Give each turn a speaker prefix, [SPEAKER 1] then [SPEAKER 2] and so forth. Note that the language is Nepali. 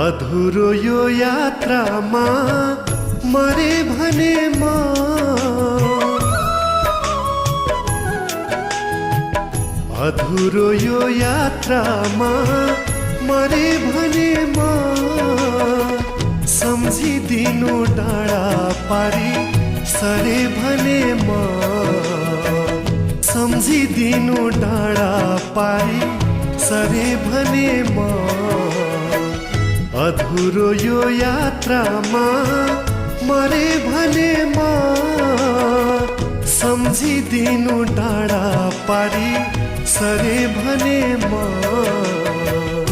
[SPEAKER 1] अधुरो यो यात्रामा मरे भने म अधुरो यो यात्रामा मरे भने म सम्झिदिनु डाँडा पारी सरे भने म सम्झिदिनु डाँडा पारी सरे भने म अधुरो यो यात्रामा मरे भने म सम्झिदिनु डाँडा पारी सरे भने म